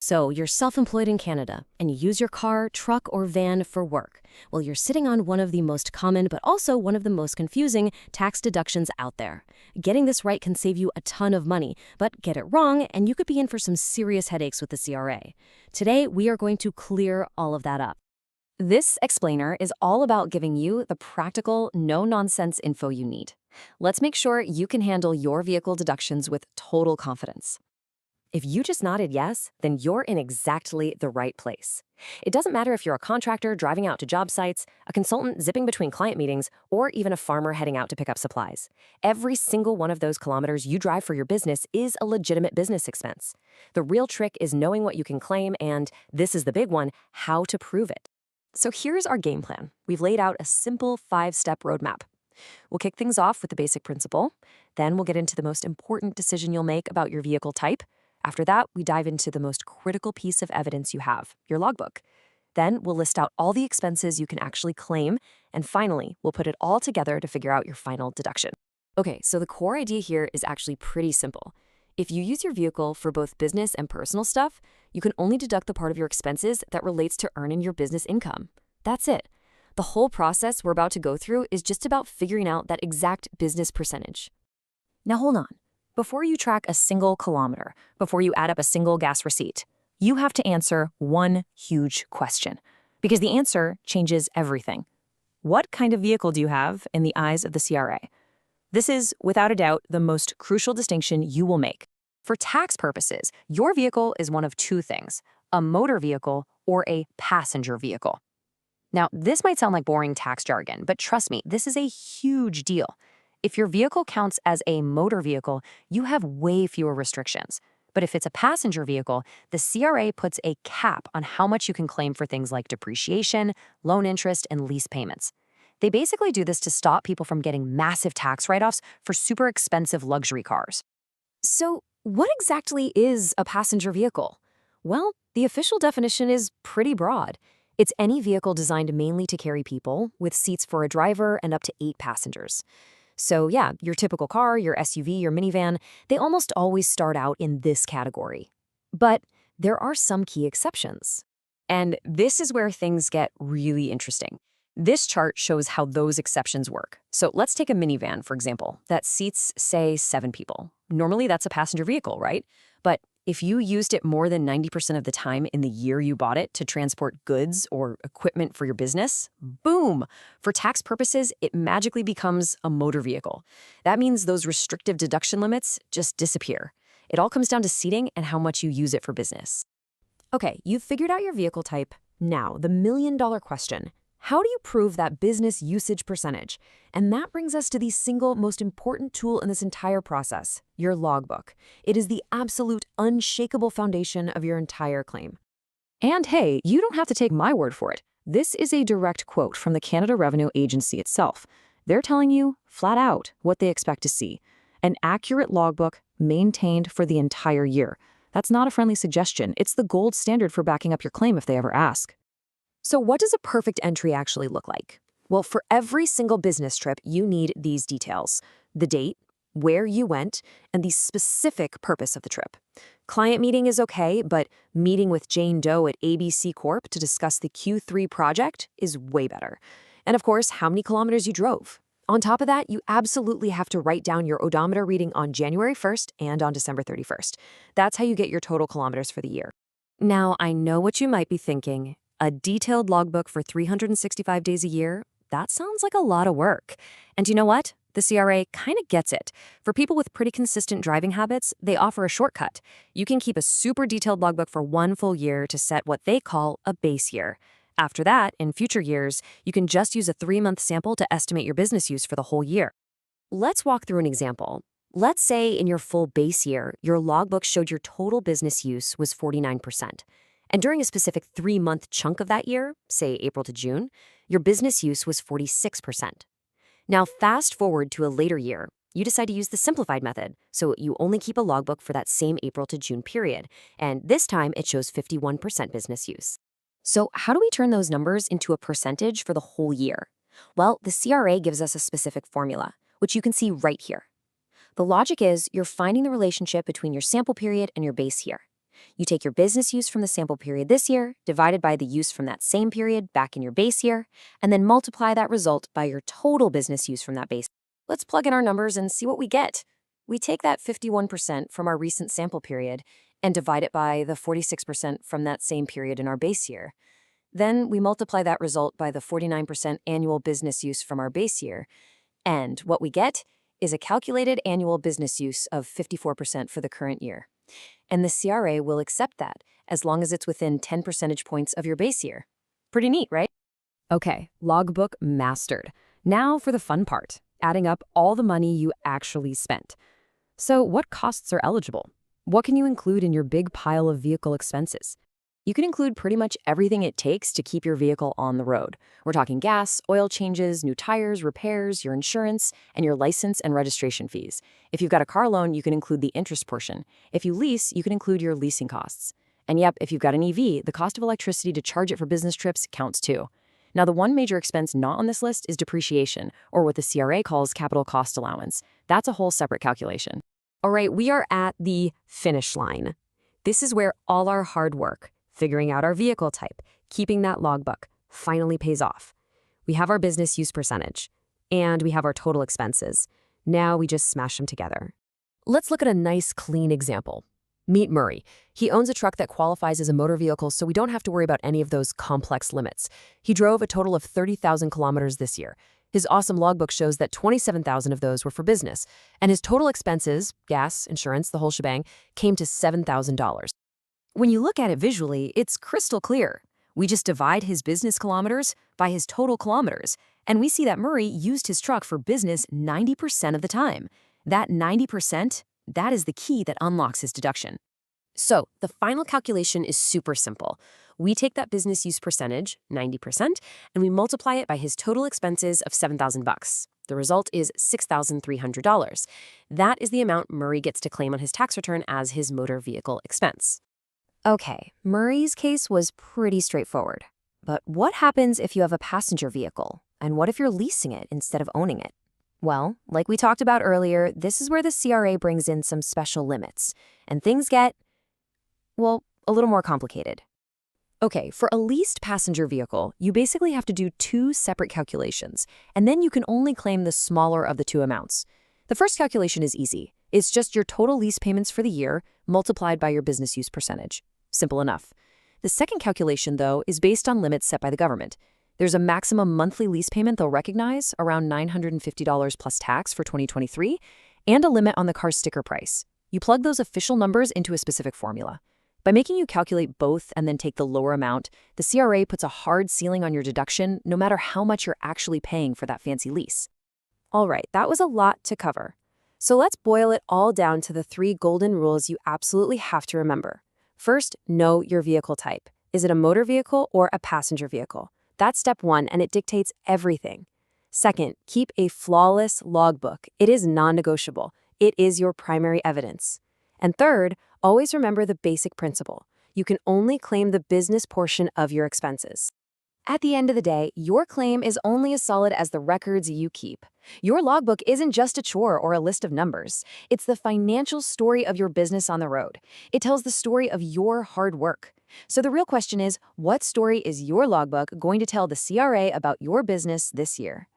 So, you're self employed in Canada and you use your car, truck, or van for work. Well, you're sitting on one of the most common, but also one of the most confusing tax deductions out there. Getting this right can save you a ton of money, but get it wrong, and you could be in for some serious headaches with the CRA. Today, we are going to clear all of that up. This explainer is all about giving you the practical, no nonsense info you need. Let's make sure you can handle your vehicle deductions with total confidence. If you just nodded yes, then you're in exactly the right place. It doesn't matter if you're a contractor driving out to job sites, a consultant zipping between client meetings, or even a farmer heading out to pick up supplies. Every single one of those kilometers you drive for your business is a legitimate business expense. The real trick is knowing what you can claim and, this is the big one, how to prove it. So here's our game plan. We've laid out a simple 5-step roadmap. We'll kick things off with the basic principle. Then we'll get into the most important decision you'll make about your vehicle type. After that, we dive into the most critical piece of evidence you have, your logbook. Then we'll list out all the expenses you can actually claim, and finally, we'll put it all together to figure out your final deduction. Okay, so the core idea here is actually pretty simple. If you use your vehicle for both business and personal stuff, you can only deduct the part of your expenses that relates to earning your business income. That's it. The whole process we're about to go through is just about figuring out that exact business percentage. Now hold on. Before you track a single kilometer, before you add up a single gas receipt, you have to answer one huge question, because the answer changes everything. What kind of vehicle do you have in the eyes of the CRA? This is, without a doubt, the most crucial distinction you will make. For tax purposes, your vehicle is one of two things: a motor vehicle or a passenger vehicle. Now, this might sound like boring tax jargon, but trust me, this is a huge deal. If your vehicle counts as a motor vehicle, you have way fewer restrictions. But if it's a passenger vehicle, the CRA puts a cap on how much you can claim for things like depreciation, loan interest, and lease payments. They basically do this to stop people from getting massive tax write-offs for super expensive luxury cars. So, what exactly is a passenger vehicle? Well, the official definition is pretty broad. It's any vehicle designed mainly to carry people, with seats for a driver and up to 8 passengers. So yeah, your typical car, your SUV, your minivan, they almost always start out in this category. But there are some key exceptions. And this is where things get really interesting. This chart shows how those exceptions work. So let's take a minivan, for example, that seats, say, 7 people. Normally that's a passenger vehicle, right? But if you used it more than 90% of the time in the year you bought it to transport goods or equipment for your business, boom! For tax purposes, it magically becomes a motor vehicle. That means those restrictive deduction limits just disappear. It all comes down to seating and how much you use it for business. Okay, you've figured out your vehicle type. Now, the million-dollar question. How do you prove that business usage percentage? And that brings us to the single most important tool in this entire process, your logbook. It is the absolute unshakable foundation of your entire claim. And hey, you don't have to take my word for it. This is a direct quote from the Canada Revenue Agency itself. They're telling you, flat out, what they expect to see. An accurate logbook maintained for the entire year. That's not a friendly suggestion. It's the gold standard for backing up your claim if they ever ask. So what does a perfect entry actually look like? Well, for every single business trip, you need these details: the date, where you went, and the specific purpose of the trip. Client meeting is okay, but meeting with Jane Doe at ABC Corp to discuss the Q3 project is way better. And of course, how many kilometers you drove. On top of that, you absolutely have to write down your odometer reading on January 1st and on December 31st. That's how you get your total kilometers for the year. Now, I know what you might be thinking. A detailed logbook for 365 days a year? That sounds like a lot of work. And you know what? The CRA kind of gets it. For people with pretty consistent driving habits, they offer a shortcut. You can keep a super detailed logbook for 1 full year to set what they call a base year. After that, in future years, you can just use a 3-month sample to estimate your business use for the whole year. Let's walk through an example. Let's say in your full base year, your logbook showed your total business use was 49%. And during a specific 3-month chunk of that year, say April to June, your business use was 46%. Now fast forward to a later year, you decide to use the simplified method, so you only keep a logbook for that same April to June period, and this time it shows 51% business use. So how do we turn those numbers into a percentage for the whole year? Well, the CRA gives us a specific formula, which you can see right here. The logic is you're finding the relationship between your sample period and your base year. You take your business use from the sample period this year, divided by the use from that same period back in your base year, and then multiply that result by your total business use from that base. Let's plug in our numbers and see what we get. We take that 51% from our recent sample period and divide it by the 46% from that same period in our base year. Then we multiply that result by the 49% annual business use from our base year. And what we get is a calculated annual business use of 54% for the current year. And the CRA will accept that as long as it's within 10 percentage points of your base year. Pretty neat, right? Okay, logbook mastered. Now for the fun part, adding up all the money you actually spent. So what costs are eligible? What can you include in your big pile of vehicle expenses? You can include pretty much everything it takes to keep your vehicle on the road. We're talking gas, oil changes, new tires, repairs, your insurance, and your license and registration fees. If you've got a car loan, you can include the interest portion. If you lease, you can include your leasing costs. And yep, if you've got an EV, the cost of electricity to charge it for business trips counts too. Now, the one major expense not on this list is depreciation, or what the CRA calls capital cost allowance. That's a whole separate calculation. All right, we are at the finish line. This is where all our hard work, figuring out our vehicle type, keeping that logbook, finally pays off. We have our business use percentage, and we have our total expenses. Now we just smash them together. Let's look at a nice, clean example. Meet Murray. He owns a truck that qualifies as a motor vehicle, so we don't have to worry about any of those complex limits. He drove a total of 30,000 kilometers this year. His awesome logbook shows that 27,000 of those were for business, and his total expenses, gas, insurance, the whole shebang, came to $7,000. When you look at it visually, it's crystal clear. We just divide his business kilometers by his total kilometers, and we see that Murray used his truck for business 90% of the time. That 90%, that is the key that unlocks his deduction. So the final calculation is super simple. We take that business use percentage, 90%, and we multiply it by his total expenses of $7,000. The result is $6,300. That is the amount Murray gets to claim on his tax return as his motor vehicle expense. Okay, Murray's case was pretty straightforward. But what happens if you have a passenger vehicle? And what if you're leasing it instead of owning it? Well, like we talked about earlier, this is where the CRA brings in some special limits. And things get, well, a little more complicated. Okay, for a leased passenger vehicle, you basically have to do two separate calculations, and then you can only claim the smaller of the two amounts. The first calculation is easy. It's just your total lease payments for the year multiplied by your business use percentage. Simple enough. The second calculation, though, is based on limits set by the government. There's a maximum monthly lease payment they'll recognize, around $950 plus tax for 2023, and a limit on the car's sticker price. You plug those official numbers into a specific formula. By making you calculate both and then take the lower amount, the CRA puts a hard ceiling on your deduction no matter how much you're actually paying for that fancy lease. All right, that was a lot to cover. So let's boil it all down to the 3 golden rules you absolutely have to remember. First, know your vehicle type. Is it a motor vehicle or a passenger vehicle? That's step 1, and it dictates everything. Second, keep a flawless logbook. It is non-negotiable. It is your primary evidence. And third, always remember the basic principle. You can only claim the business portion of your expenses. At the end of the day, your claim is only as solid as the records you keep. Your logbook isn't just a chore or a list of numbers. It's the financial story of your business on the road. It tells the story of your hard work. So the real question is, what story is your logbook going to tell the CRA about your business this year?